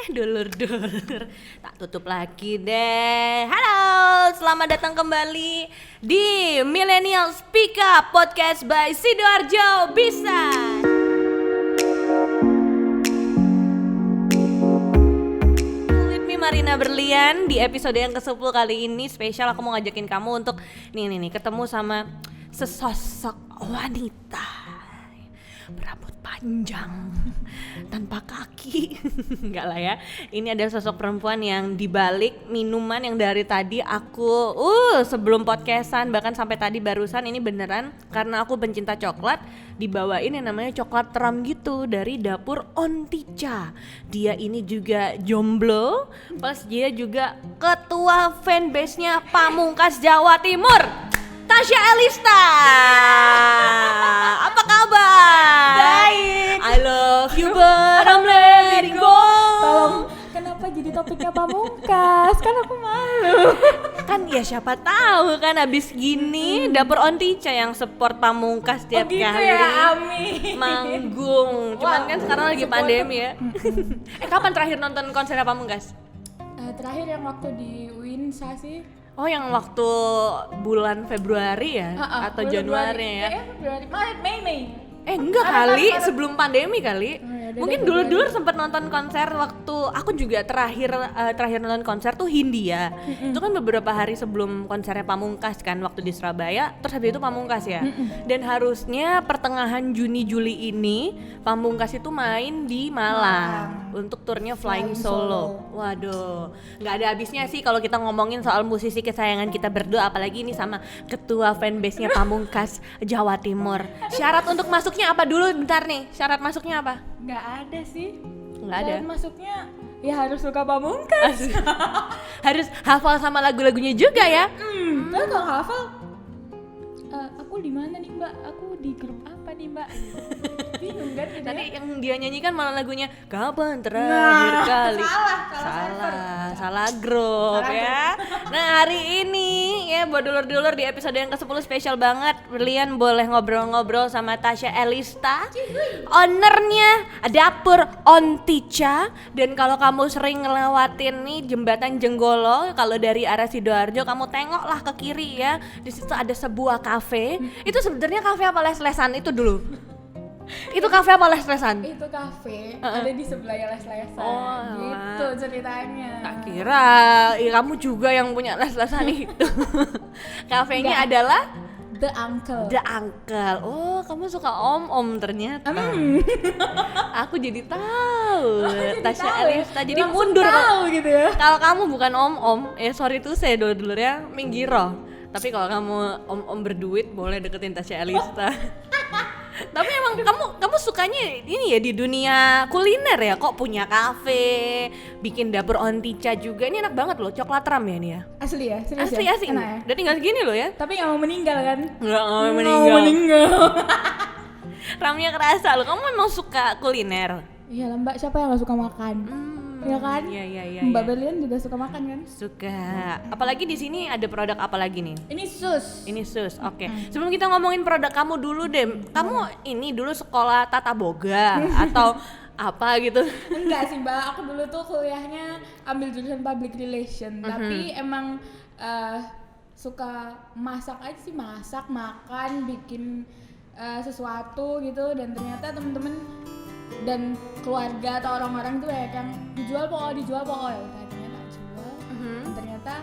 Dulur-dulur, tak tutup lagi deh. Halo, selamat datang kembali di Millennial Speak Up Podcast by Sidoarjo Bisa. With me Marina Berlian. Di episode yang ke-10 kali ini spesial aku mau ngajakin kamu untuk nih ketemu sama sesosok wanita berambut panjang tanpa kaki. Enggak lah ya, ini adalah sosok perempuan yang dibalik minuman yang dari tadi aku sebelum podcastan bahkan sampai tadi barusan ini beneran karena aku pencinta coklat dibawain yang namanya coklat teram gitu dari dapur Ontica. Dia ini juga jomblo plus dia juga ketua fanbase-nya Pamungkas Jawa Timur, Tasya Elista. Apa kabar? Baik. I love you but I'm letting go. Tolong, kenapa jadi topiknya Pamungkas? Kan aku malu. Kan ya siapa tahu kan abis gini dapur Ontica yang support Pamungkas tiap gitu kali ya, Ami. manggung. Cuman Wow, kan sekarang lagi support. pandemi ya. Kapan terakhir nonton konser Pamungkas? Terakhir yang waktu di Winsa sih. Oh, yang waktu bulan Februari ya? Atau bulan Januari ya? Februari, Maret, Mei. Enggak Maret, kali, Maret. sebelum pandemi kali. Oh, ya, Mungkin dari dulu-dulu sempat nonton konser waktu aku juga terakhir nonton konser tuh Hindia. Itu kan beberapa hari sebelum konsernya Pamungkas kan waktu di Surabaya. Terus habis itu Pamungkas ya. Dan harusnya pertengahan Juni Juli ini Pamungkas itu main di Malang untuk turnya Flying Solo. Waduh, nggak ada habisnya sih kalau kita ngomongin soal musisi kesayangan kita berdua, apalagi ini sama ketua fanbase-nya Pamungkas Jawa Timur. Syarat untuk masuknya apa dulu? Bentar nih, syarat masuknya apa? Nggak ada sih. Nggak ada. Dan masuknya ya harus suka Pamungkas. Harus hafal sama lagu-lagunya juga ya. Tapi kalau hafal, aku di mana nih Mbak? Aku di grup apa nih Mbak? Bingung kan gitu Tadi ya? yang dia nyanyikan malah lagunya Kapan Terakhir Kali. Salah grup ya. Nah, hari ini ya buat dulur-dulur di episode yang ke-10 spesial banget. Berlian boleh ngobrol-ngobrol sama Tasya Elista, ownernya dapur Ontica. Dan kalau kamu sering ngelewatin nih jembatan Jenggolo, kalau dari arah Sidoarjo kamu tengoklah ke kiri ya. Di situ ada sebuah kafe. Itu sebenarnya kafe apa les-lesan itu dulu? Itu kafe apa les-lesan? Itu kafe ada di sebelahnya les-lesan. Oh, gitu ceritanya. Tak kira, kamu juga yang punya les-lesan itu. Kafenya Enggak. adalah The Uncle. The Uncle. Oh, kamu suka om-om ternyata. Aku jadi tahu. Tasya Elista jadi Langsung mundur kok. tahu gitu ya. Kalau kamu bukan om-om, sorry tuh saya dulu ya, minggiro. Tapi kalau kamu om-om berduit boleh deketin Tasya Elista. Tapi emang kamu sukanya ini ya di dunia kuliner ya, kok punya kafe, bikin dapur Ontica juga. Ini enak banget loh, coklat ram ya ini ya. Asli ya, serius Asli ya? asli. Enak ya? Udah tinggal segini loh ya. Tapi nggak mau meninggal kan? Nggak mau Nggak meninggal. Ramnya kerasa loh. Kamu memang suka kuliner. Iya lah Mbak, siapa yang nggak suka makan? Ya kan? Iya. Mbak Berlian juga suka makan kan? Suka. Apalagi di sini ada produk apa lagi nih? Ini sus. Ini sus, oke. Sebelum kita ngomongin produk kamu dulu deh, kamu ini dulu sekolah tata boga atau apa gitu? Enggak sih Mbak, aku dulu tuh kuliahnya ambil jurusan public relation, tapi emang suka masak aja sih, masak, makan, bikin sesuatu gitu. Dan ternyata temen-temen dan keluarga atau orang-orang tuh kayak yang dijual pokok ya udah akhirnya tak jual. Dan ternyata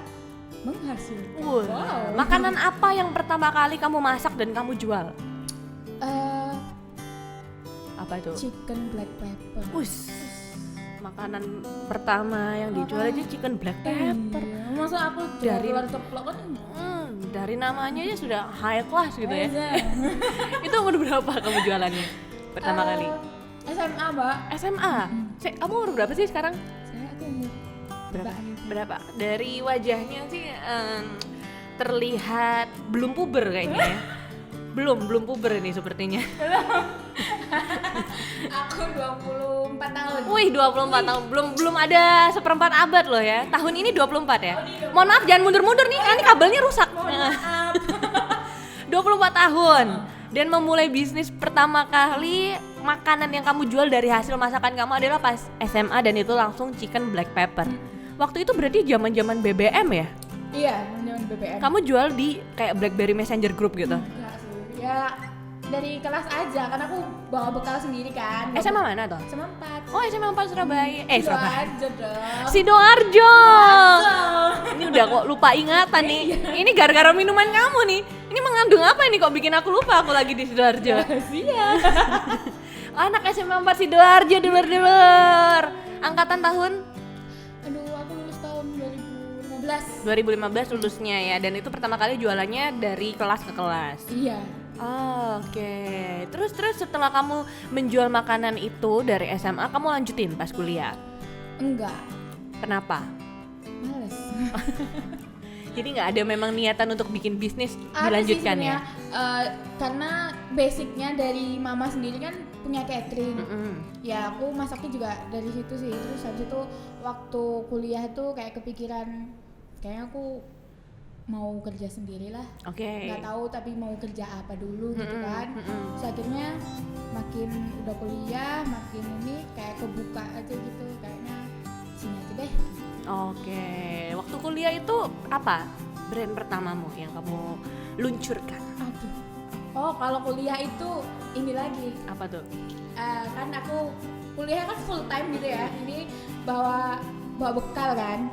menghasilkan. Wow. Makanan apa yang pertama kali kamu masak dan kamu jual? Apa itu? Chicken black pepper. Makanan pertama yang dijual aja chicken black pepper. Iya, masa aku Dari- luar ceplok kan? Dari namanya aja sudah high class gitu ya. Iya. Itu umur berapa kamu jualannya pertama kali? SMA Mbak. SMA. Kamu umur berapa sih sekarang? Saya aku umur Berapa? Dari wajahnya sih terlihat belum puber kayaknya ya. Belum puber ini sepertinya. Aku 24 tahun. Wih, 24 tahun. Belum ada seperempat abad loh ya. Tahun ini 24 ya. Mohon maaf jangan mundur-mundur nih, ini kabelnya rusak. Maaf. 24 tahun dan memulai bisnis pertama kali makanan yang kamu jual dari hasil masakan kamu adalah pas SMA dan itu langsung chicken black pepper. Waktu itu berarti zaman-zaman BBM ya? Iya, zaman BBM. Kamu jual di kayak BlackBerry Messenger Group gitu? Enggak sih. Ya dari kelas aja, karena aku bawa bekal sendiri kan. SMA mana tuh? SMA 4. Oh SMA 4 Surabaya. Surabaya. aja dong. Sidoarjo. Ini udah kok lupa ingatan nih. Ini gara-gara minuman kamu nih. Ini mengandung apa ini kok bikin aku lupa aku lagi di Sidoarjo. Iya. Anak SMA 4 Sidoarjo, dulur-dulur. Angkatan tahun? Aduh, aku lulus tahun 2015. 2015 lulusnya ya, dan itu pertama kali jualannya dari kelas ke kelas. Iya. Oke. Terus setelah kamu menjual makanan itu dari SMA, kamu lanjutin pas kuliah? Enggak. Kenapa? Males. Jadi nggak ada memang niatan untuk bikin bisnis Ada dilanjutkan sih ya? Karena basicnya dari mama sendiri kan punya catering. Mm-mm. Ya aku masaknya juga dari situ sih. Terus habis itu waktu kuliah tuh kayak kepikiran kayaknya aku mau kerja sendiri lah. Oke. Nggak tahu tapi mau kerja apa dulu gitu kan. Terus akhirnya makin udah kuliah makin ini kayak kebuka aja gitu, kayaknya sini aja deh. Oke. Waktu kuliah itu apa brand pertamamu yang kamu luncurkan? Aduh. Oh, kalau kuliah itu ini lagi. Apa tuh? Kan aku kuliah kan full time gitu ya. Ini bawa bekal kan.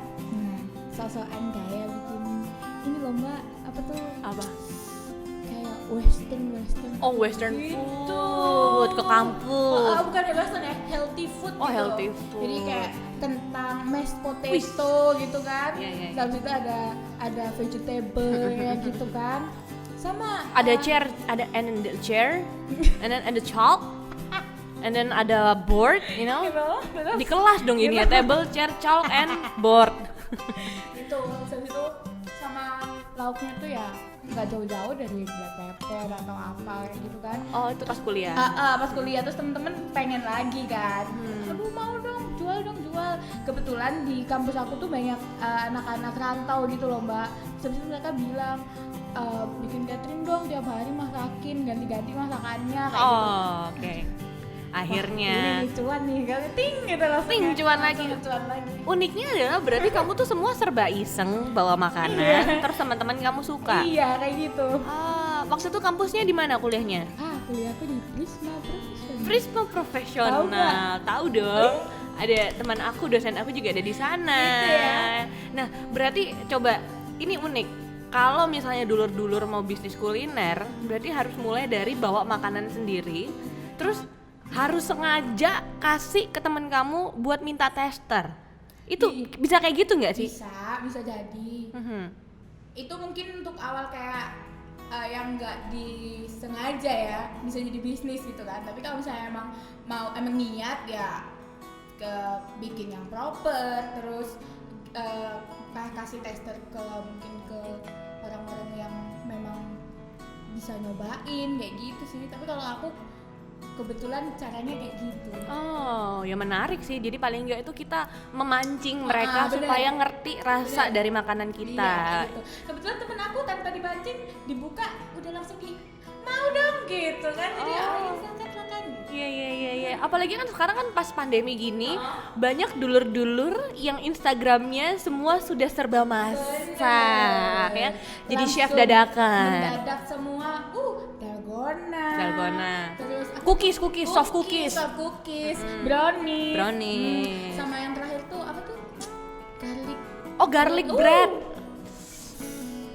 Sosokan gaya bikin ini lomba apa tuh? Apa? Kayak western. Oh, western Gitu. food ke kampus. Bukan ya western ya, healthy food Oh, gitu. healthy food. Jadi kayak kentang, mashed potato gitu kan. Iya, iya. Terus itu ada vegetable ya gitu kan. Sama Ada chair, ada and the chair, and then ada chalk, and then ada board, you know. Di kelas dong ini ya, table, chair, chalk, and board. gitu. Terus itu sama lauknya tuh ya nggak jauh-jauh dari black pepper atau apa kayak gitu kan. Oh, itu pas kuliah. Pas kuliah terus temen-temen pengen lagi kan. Aduh mau dong, jual. Kebetulan di kampus aku tuh banyak anak-anak rantau gitu loh mbak. Terus mereka bilang bikin catering dong, tiap hari masakin, ganti-ganti masakannya kayak gitu. Oh, oke. Akhirnya. Wah, ini cuan nih, kali ting gitu langsung. Ting, cuan lagi. Cuan lagi. Uniknya adalah berarti kamu tuh semua serba iseng bawa makanan, terus teman-teman kamu suka. Iya kayak gitu. Waktu itu kampusnya di mana kuliahnya? Kuliahku di Prisma Profesional. Prisma Profesional. Tahu nggak? Tahu dong. Ada teman aku, dosen aku juga ada di sana. Gitu ya. Nah, berarti coba ini unik. Kalau misalnya dulur-dulur mau bisnis kuliner, berarti harus mulai dari bawa makanan sendiri, terus harus sengaja kasih ke teman kamu buat minta tester. Itu bisa kayak gitu nggak sih? Bisa jadi. Itu mungkin untuk awal kayak yang nggak disengaja ya, bisa jadi bisnis gitu kan. Tapi kalau misalnya emang niat ya ke bikin yang proper, terus kasih tester ke mungkin ke orang-orang yang memang bisa nyobain kayak gitu sih. Tapi kalau aku kebetulan caranya kayak gitu. Oh, ya menarik sih. Jadi paling enggak itu kita memancing mereka bener. supaya ngerti rasa dari makanan kita. Iya, kayak gitu. Kebetulan temen aku tanpa dipancing dibuka udah langsung mau dong gitu kan. Jadi silakan gitu. Iya. Apalagi kan sekarang kan pas pandemi gini banyak dulur-dulur yang Instagramnya semua sudah serba masak ya. Jadi chef Langsung dadakan. mendadak semua. Dalgona. Terus Cookies, soft cookies. Brownie. Sama yang terakhir tuh apa tuh? Garlic. Oh, garlic bread.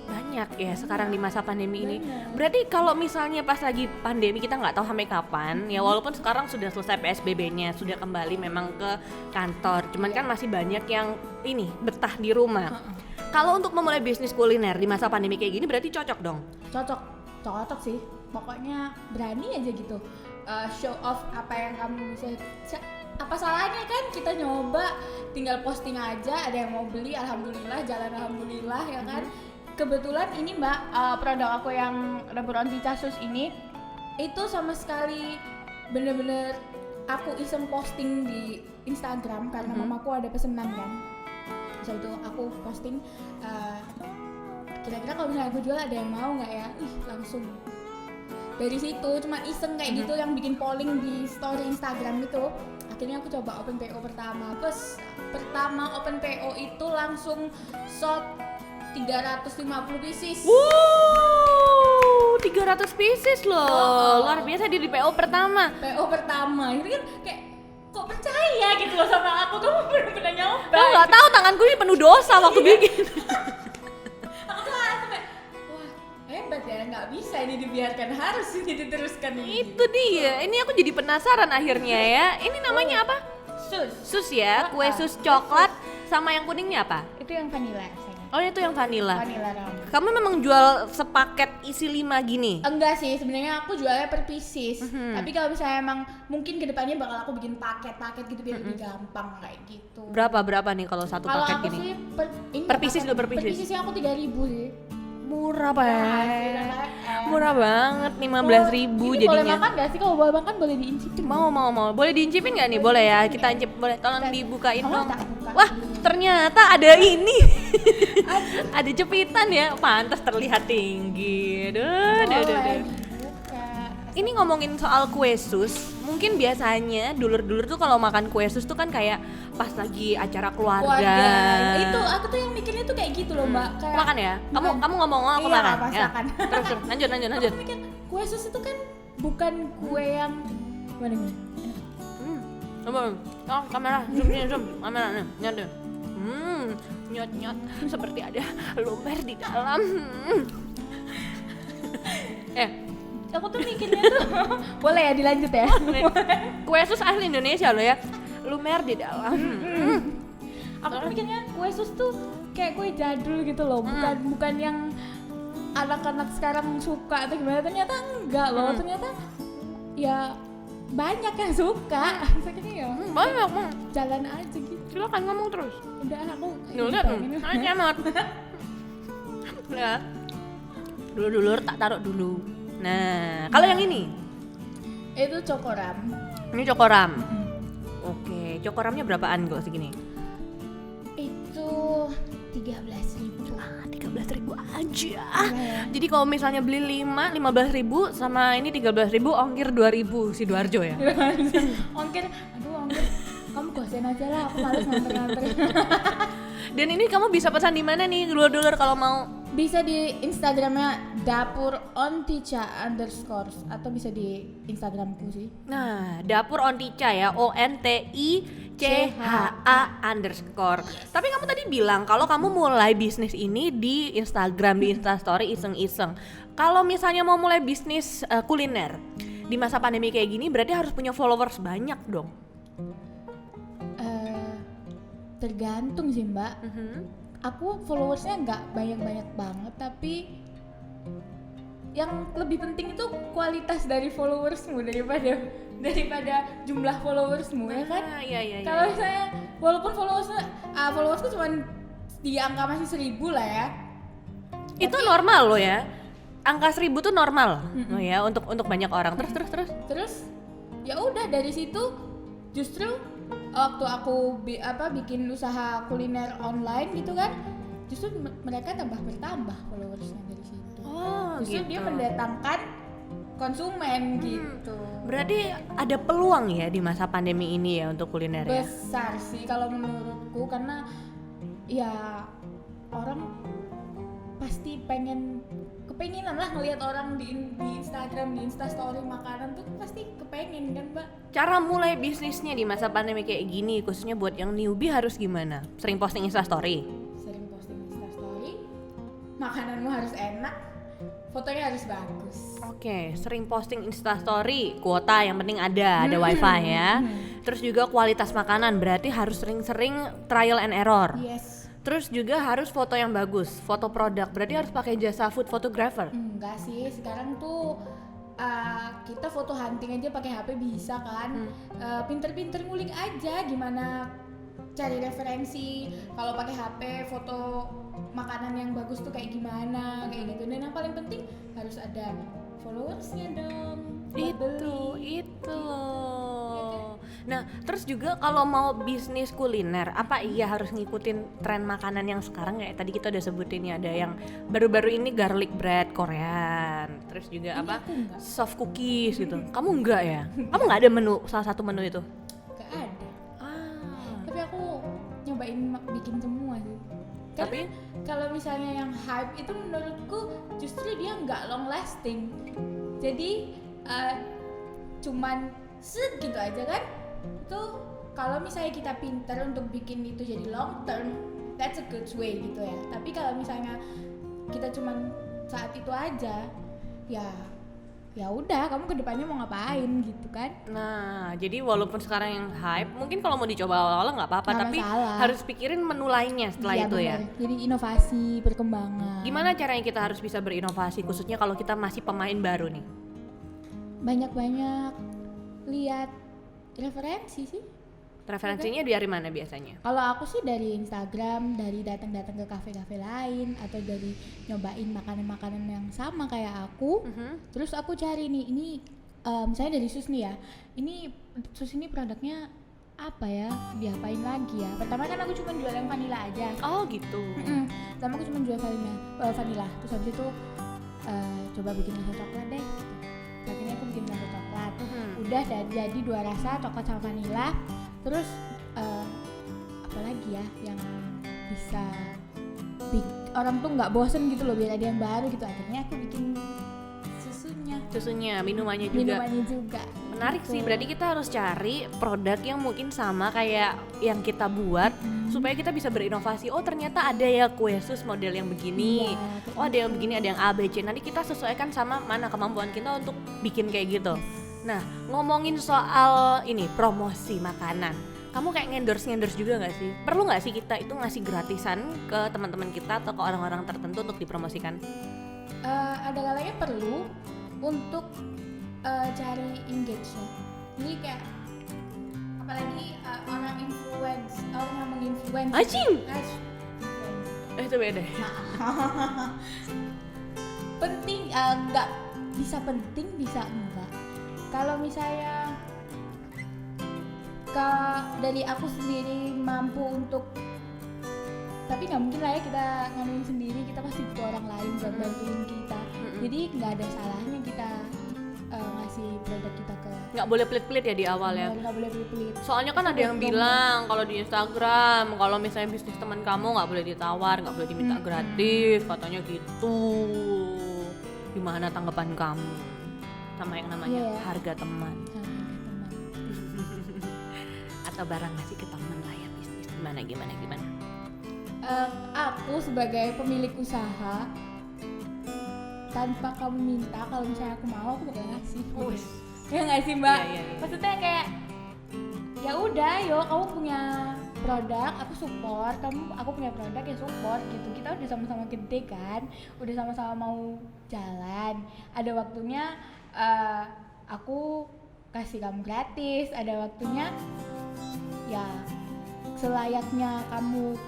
Banyak ya sekarang di masa pandemi ini. Berarti kalau misalnya pas lagi pandemi kita nggak tahu sampai kapan ya, walaupun sekarang sudah selesai PSBB-nya, sudah kembali memang ke kantor, cuman kan masih banyak yang ini betah di rumah. Kalau untuk memulai bisnis kuliner di masa pandemi kayak gini berarti cocok dong? Cocok sih. Pokoknya berani aja gitu. Show off apa yang kamu bisa. Apa salahnya kan kita nyoba, tinggal posting aja, ada yang mau beli, alhamdulillah, jalan alhamdulillah ya kan. Kebetulan ini mbak, produk aku yang Rebur Ontica Sus ini itu sama sekali bener-bener aku iseng posting di Instagram karena mamaku ada pesenan kan. Terus itu aku posting kira-kira kalau misalnya aku jual ada yang mau nggak ya? Langsung dari situ cuma iseng kayak gitu yang bikin polling di story Instagram gitu. Akhirnya aku coba open PO pertama. Pas pertama open PO itu langsung sold 350 pieces. Wow, 300 pieces loh. Luar biasa di PO pertama. PO pertama itu kan kayak kok percaya gitu loh sama aku, kamu bener-bener nyoba. Aku nggak tahu tanganku ini penuh dosa waktu bikin. Aku tuh langsung kayak wah hebat ya, nggak bisa ini dibiarkan, harus ini diteruskan ini. Itu dia. Ini aku jadi penasaran akhirnya ya. Ini namanya apa? Sus ya, kue sus coklat sama yang kuningnya apa? Itu yang vanilla rasanya. Oh itu yang vanilla. Vanilla rum. Kamu memang jual sepaket isi 5 gini? Enggak sih, sebenarnya aku jualnya per pieces. Tapi kalau misalnya emang mungkin kedepannya bakal aku bikin paket-paket gitu biar lebih gampang kayak gitu. Berapa nih kalau satu Kalau paket aku gini? sih Per pieces dulu, per Per pieces. piecesnya aku 3.000 sih. Murah Hasilnya banget. kayak Murah banget, 15.000 ini boleh jadinya. makan gak sih? Kalau boleh makan boleh diincipin. Mau. Boleh diincipin nggak nih? Boleh ya, kita incip. Boleh, tolong dibukain Oh, dong. tak buka. Wah, ternyata ada ini. Ada jepitan ya, pantas terlihat tinggi. Boleh Duh. dibuka. Ini ngomongin soal kue sus, mungkin biasanya dulur-dulur tuh kalau makan kue sus tuh kan kayak pas lagi acara keluarga. Itu aku tuh yang mikirnya tuh kayak gitu loh, Mbak. Kayak Makan ya? Kamu ngomong aku Iya, makan. pasti Ya. akan. Terus lanjut. Aku mikir kue sus itu kan bukan kue yang gimana nih? Coba, oh, kamera, zoom, kamera nih, nyot deh. Nyot, seperti ada lumer di dalam. Aku tuh mikirnya tuh boleh ya dilanjut ya? Kue sus asli Indonesia loh ya, lumer di dalam. Aku tuh mikirnya kue sus tuh kayak kue jadul gitu loh, bukan yang anak-anak sekarang suka atau gimana. Ternyata enggak loh, ternyata ya banyak yang suka. Akhirnya ya Banyak, jalan aja gitu. silakan ngomong terus. Udah aku Lihat, amat. Lihat. Dulur-dulur tak taruh dulu. Nah, kalau yang ini itu cokoram. ini cokoram. Oke, cokoramnya berapaan kalau segini? Itu 13.000. 13.000 aja. Iya. Jadi kalau misalnya beli 5, 15.000 sama ini 13.000, ongkir 2.000 Sidoarjo ya. Ongkir, ongkir. Kamu gosen aja lah, aku males nganter-nganter. Dan ini kamu bisa pesan di mana nih dulur-dulur kalau mau? Bisa di Instagramnya dapur ontica_ atau bisa di Instagramku sih. Nah, dapur Ontica ya, ONTICHA_. Tapi kamu tadi bilang kalau kamu mulai bisnis ini di Instagram, di Instastory iseng-iseng. Kalau misalnya mau mulai bisnis kuliner di masa pandemi kayak gini, berarti harus punya followers banyak dong. Tergantung sih, Mbak. Aku followersnya nggak banyak-banyak banget, tapi yang lebih penting itu kualitas dari followersmu daripada jumlah followersmu, ya kan? Iya. Kalau misalnya walaupun followersku cuma di angka masih 1.000 lah ya. Itu normal loh ya. Angka 1.000 tuh normal loh ya untuk banyak orang. Terus. Ya udah dari situ justru waktu aku bikin usaha kuliner online gitu kan, justru mereka bertambah followersnya dari situ. Oh, Justru gitu. dia mendatangkan konsumen gitu. Berarti ada peluang ya di masa pandemi ini ya untuk kuliner ya? Besar sih kalau menurutku, karena ya orang pasti kepenginan lah ngelihat orang di Instagram, di Instastory makanan tuh pasti kepengen kan, Mbak. Cara mulai bisnisnya di masa pandemi kayak gini, khususnya buat yang newbie harus gimana? Sering posting Instastory? Sering posting Instastory, makananmu harus enak, fotonya harus bagus. Oke, sering posting Instastory, kuota yang penting ada wifi ya. Terus juga kualitas makanan, berarti harus sering-sering trial and error. Yes. Terus juga harus foto yang bagus, foto produk, berarti harus pakai jasa food photographer. Enggak sih, sekarang tuh kita foto hunting aja pakai HP bisa kan. Pinter-pinter ngulik aja gimana cari referensi. Kalau pakai HP foto makanan yang bagus tuh kayak gimana, kayak gitu. Dan yang paling penting harus ada followersnya dong buat beli. Itu. Nah, terus juga kalau mau bisnis kuliner, apa iya harus ngikutin tren makanan yang sekarang kayak tadi kita udah sebutin ya, ada yang baru-baru ini garlic bread Korean, terus juga Ini apa aku enggak. soft cookies gitu. Kamu enggak ya? Kamu enggak ada menu salah satu menu itu? Gak ada. Ah. Tapi aku nyobain bikin semua sih. Tapi? Karena kalau misalnya yang hype itu menurutku justru dia nggak long lasting. Jadi cuman segitu aja kan. Itu kalau misalnya kita pinter untuk bikin itu jadi long term, that's a good way gitu ya. Tapi kalau misalnya kita cuman saat itu aja, ya udah kamu kedepannya mau ngapain gitu kan. Nah, jadi walaupun sekarang yang hype, mungkin kalau mau dicoba awal-awal nggak apa-apa, Nggak tapi masalah. harus pikirin menu lainnya setelah Iya, itu ya. bener. Jadi inovasi, perkembangan. Gimana caranya kita harus bisa berinovasi, khususnya kalau kita masih pemain baru nih? Banyak-banyak lihat referensi sih. Referensinya dari mana biasanya? Kalau aku sih dari Instagram, dari datang-datang ke kafe-kafe lain, atau dari nyobain makanan-makanan yang sama kayak aku. Terus aku cari nih, ini misalnya dari sus nih ya, ini sus ini produknya apa ya, diapain lagi ya. Pertama kan aku cuma jual yang vanilla aja. Oh gitu. Pertama aku cuma jual vanilla. Terus habis itu coba bikin rasa coklat deh. Akhirnya aku bikin rasa coklat. Udah jadi 2 rasa, coklat sama vanilla. Terus apa lagi ya yang bisa orang tuh nggak bosen gitu loh, biar ada yang baru gitu. Akhirnya aku bikin Susunya, minumannya juga. Menarik sih, berarti kita harus cari produk yang mungkin sama kayak yang kita buat supaya kita bisa berinovasi. Oh ternyata ada ya kue sus model yang begini. Iya, Oh ada yang begini, ada yang A, B, C. Nanti kita sesuaikan sama mana kemampuan kita untuk bikin kayak gitu. Nah, ngomongin soal ini promosi makanan, kamu kayak ngendorse juga nggak sih? Perlu nggak sih kita itu ngasih gratisan ke teman-teman kita atau ke orang-orang tertentu untuk dipromosikan? Ada kalanya perlu untuk cari engagement. Jadi kayak apalagi orang yang menginfluence. Anjing! Influence. Itu beda. Penting, nggak bisa penting, bisa enggak. Kalau misalnya dari aku sendiri mampu untuk, tapi nggak mungkin lah ya kita nganuin sendiri, kita pasti butuh orang lain buat bantuin kita. Jadi nggak ada salahnya kita ngasih produk kita ke. Nggak boleh pelit-pelit ya di awal ya. Nggak boleh pelit-pelit. Soalnya kan ada yang bilang kalau di Instagram, kalau misalnya bisnis teman kamu nggak boleh ditawar, nggak boleh diminta gratis, katanya gitu. Gimana tanggapan kamu sama yang namanya harga teman? Atau barang ngasih ke teman lah ya bisnis, gimana? Aku sebagai pemilik usaha, tanpa kamu minta, kalau misalnya aku mau, aku bakal ngasih. Ya nggak sih mbak? Iya. Maksudnya kayak ya udah, yo kamu punya produk, aku support, aku punya produk ya support gitu. Kita udah sama-sama gede kan, udah sama-sama mau jalan. Ada waktunya aku kasih kamu gratis, ada waktunya ya selayaknya kamu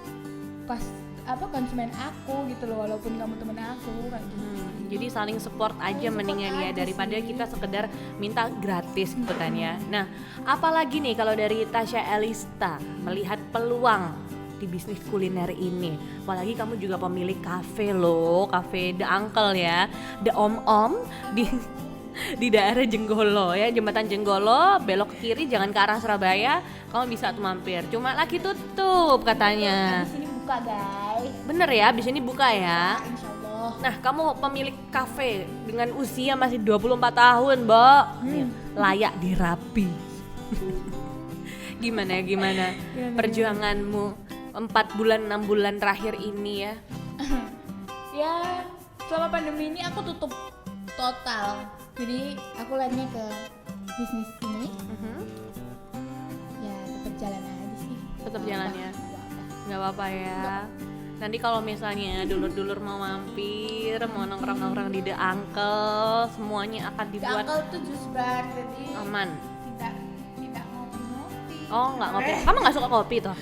konsumen aku gitu loh, walaupun kamu temen aku kayak gitu. Jadi saling support aja mendingan ya, daripada kita sekedar minta gratis gitu kan ya. Nah, apalagi nih kalau dari Tasya Elista melihat peluang di bisnis kuliner ini, apalagi kamu juga pemilik kafe loh, kafe The Uncle ya, The Om di daerah Jenggolo ya, Jembatan Jenggolo, belok ke kiri jangan ke arah Surabaya, kamu bisa tuh mampir. Cuma lagi tutup katanya. Di sini buka guys. Bener ya, abis ini buka ya. Insyaallah. Nah, kamu pemilik kafe dengan usia masih 24 tahun, Mbak. Layak dirapi. Gimana perjuanganmu 4 bulan 6 bulan terakhir ini ya? Ya, selama pandemi ini aku tutup total. Jadi aku larinya ke bisnis ini. Ya, tetap jalan aja sih. Tetap jalan ya. Nggak apa-apa ya. Nanti kalau misalnya dulur-dulur mau mampir, mau nongkrong-nongkrong di The Uncle, semuanya akan dibuat Uncle tuh jus bar, jadi aman. tidak ngopi. Oh, nggak ngopi. Kamu nggak suka kopi toh?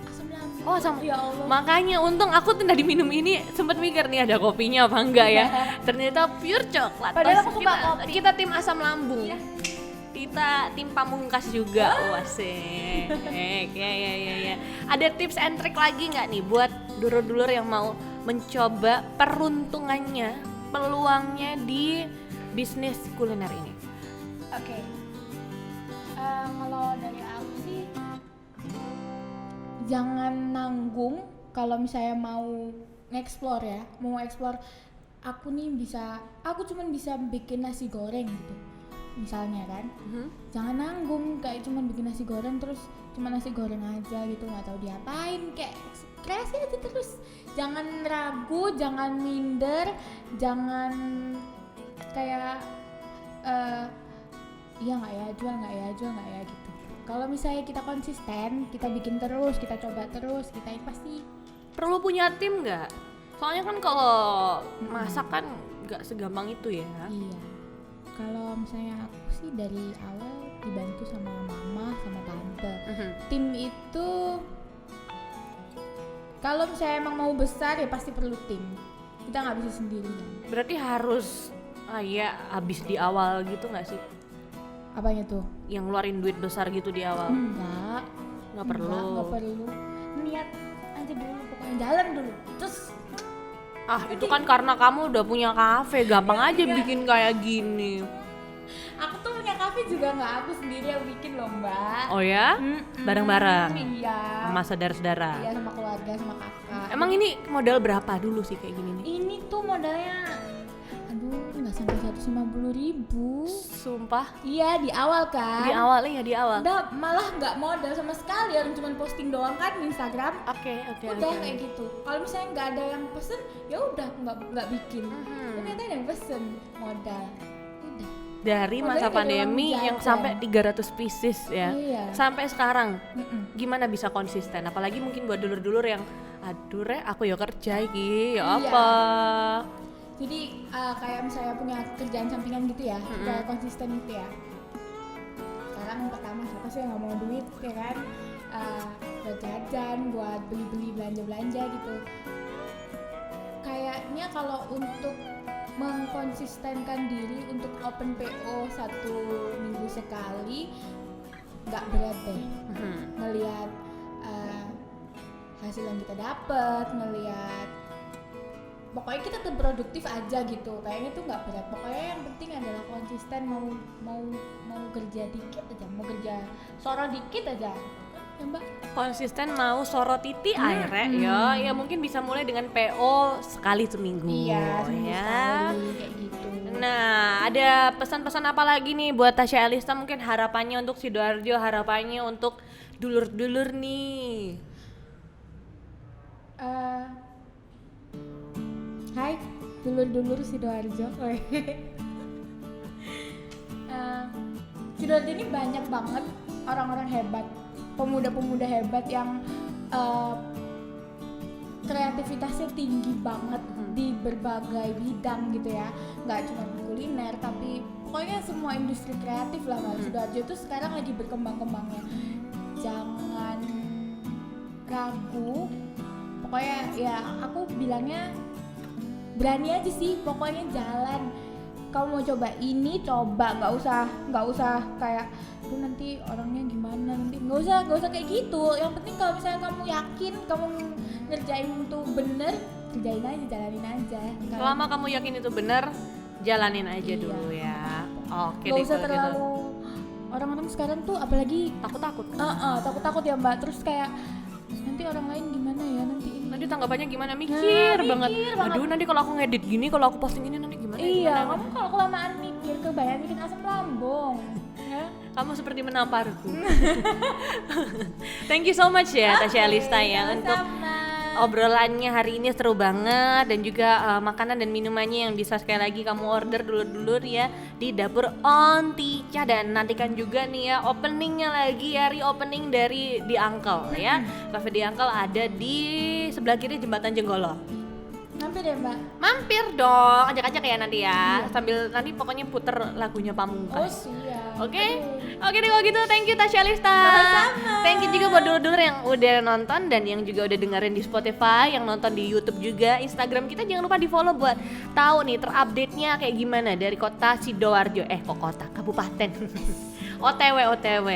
Asam lambung. Oh, asam. Ya Allah. Makanya untung aku tuh tadi minum ini sempat mikir nih ada kopinya apa enggak ya. Ternyata pure coklat. Padahal Terus aku suka kopi. kita tim asam lambung. Iya. peserta tim Pamungkas juga. Wasik. Ya. Ada tips and trick lagi nggak nih buat dulur-dulur yang mau mencoba peruntungannya, peluangnya di bisnis kuliner ini? Oke. Kalau dari aku sih jangan nanggung kalau misalnya mau nge-explore ya, mau explore aku cuman bisa bikin nasi goreng gitu. Misalnya kan. Jangan nanggung kayak cuman bikin nasi goreng terus cuma nasi goreng aja gitu, nggak tahu diapain, kayak kreasi aja terus. Jangan ragu, jangan minder, jangan kayak iya nggak ya, jual nggak ya gitu. Kalau misalnya kita konsisten, kita bikin terus, kita coba terus, kita pasti. Perlu punya tim nggak? Soalnya kan kalau masak kan nggak segampang itu ya. Iya. Kalau misalnya aku sih dari awal dibantu sama mama sama tante. Tim itu kalau misalnya emang mau besar ya pasti perlu tim. Kita nggak bisa sendirian. Berarti harus ya habis di awal gitu nggak sih? Apanya tuh? Yang ngeluarin duit besar gitu di awal? Nggak perlu. Nggak perlu. Niat aja dulu, pokoknya jalan dulu. Terus itu kan karena kamu udah punya kafe, gampang aja bikin kayak gini. Aku tuh punya kafe juga nggak aku sendiri yang bikin loh, Mbak. Oh ya? Bareng-bareng? Iya. Sama saudara-saudara? Iya, sama keluarga, sama kakak. Emang ini modal berapa dulu sih kayak gini nih? Ini tuh modalnya nggak sampai 150.000. Sumpah? Iya, di awal kan. Di awal. Udah malah nggak modal sama sekali, yang cuma posting doang kan di Instagram. Oke. Udah kayak gitu. Kalau misalnya nggak ada yang pesen, ya udah nggak bikin. Ternyata ada yang pesen, modal. Udah. Dari masa pandemi yang sampai 300 pieces ya. Iya. Sampai sekarang. Gimana bisa konsisten? Apalagi mungkin buat dulur-dulur yang aduh aku ya kerja iki, ya apa? Jadi kayak misalnya punya kerjaan sampingan gitu ya, kayak konsisten gitu ya. Sekarang pertama siapa sih yang nggak mau duit ya kan? Buat jajan, buat beli-beli belanja-belanja gitu. Kayaknya kalau untuk mengkonsistenkan diri untuk open PO 1 minggu sekali nggak berat deh. Ngelihat hasil yang kita dapat, ngelihat pokoknya kita tetap produktif aja gitu. Kayaknya itu nggak berat. Pokoknya yang penting adalah konsisten, mau kerja dikit aja, mau kerja soro dikit aja. Ya Mbak. Konsisten mau soro titi akhirnya ya mungkin bisa mulai dengan PO sekali seminggu. Iya, seminggu ya. sekali kayak gitu. Nah, ada pesan-pesan apa lagi nih buat Tasya Elista, mungkin harapannya untuk Sidoarjo, harapannya untuk dulur-dulur nih. Hai dulur-dulur Sidoarjo. Sidoarjo ini banyak banget orang-orang hebat, pemuda-pemuda hebat yang kreativitasnya tinggi banget di berbagai bidang gitu ya. Nggak cuma di kuliner tapi pokoknya semua industri kreatif lah. Sidoarjo tuh sekarang lagi berkembang-kembangnya. Jangan ragu, pokoknya ya aku bilangnya berani aja sih, pokoknya jalan. Kamu mau coba ini, coba, nggak usah kayak tuh nanti orangnya gimana, nanti nggak usah kayak gitu. Yang penting kalau misalnya kamu yakin kamu ngerjain itu bener, kerjain aja, jalanin aja. Selama kamu yakin itu bener, jalanin aja dulu ya. Oke, nggak usah kalau terlalu gitu. Orang-orang sekarang tuh apalagi takut-takut. Takut-takut ya Mbak. Terus kayak nanti orang lain gimana ya, nanti tanggapannya gimana, mikir banget. Aduh, nanti kalau aku ngedit gini, kalau aku posting ini nanti gimana? Iya, kamu kalau kelamaan mikir kebayang bikin asam lambung. Ya? Kamu seperti menamparku. Thank you so much ya Tasya Elista ya untuk obrolannya hari ini, seru banget. Dan juga makanan dan minumannya yang bisa sekali lagi kamu order dulur-dulur ya di Dapur Ontica. Dan nantikan juga nih ya openingnya lagi ya, reopening dari The Uncle ya. Cafe The Uncle ada di sebelah kiri Jembatan Jenggolo. Mampir ya Mbak? Mampir dong, ajak-ajak ya nanti ya. Sambil nanti pokoknya puter lagunya Pamungkas. Oh siap. Oke deh kalau gitu, thank you Tasya Elista. Sama-sama. Thank you juga buat dulur-dulur yang udah nonton dan yang juga udah dengerin di Spotify, yang nonton di YouTube juga. Instagram kita jangan lupa di follow buat tahu nih terupdate-nya kayak gimana dari kota Sidoarjo. Kabupaten. OTW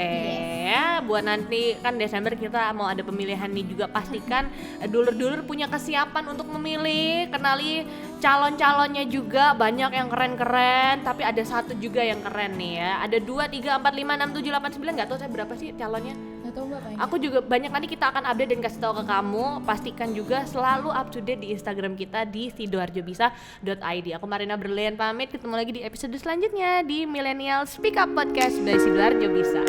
ya, buat nanti kan Desember kita mau ada pemilihan nih juga, pastikan dulur-dulur punya kesiapan untuk memilih, kenali calon-calonnya juga, banyak yang keren-keren, tapi ada satu juga yang keren nih ya. Ada 2, 3, 4, 5, 6, 7, 8, 9, nggak tahu saya berapa sih calonnya. Nggak tahu Mbak, banyak. Aku juga banyak, nanti kita akan update dan kasih tahu ke kamu. Pastikan juga selalu up to date di Instagram kita di sidoarjobisa.id. Aku Marina Berlian pamit, ketemu lagi di episode selanjutnya di Millennial Speak Up Podcast by Sidoarjo Bisa.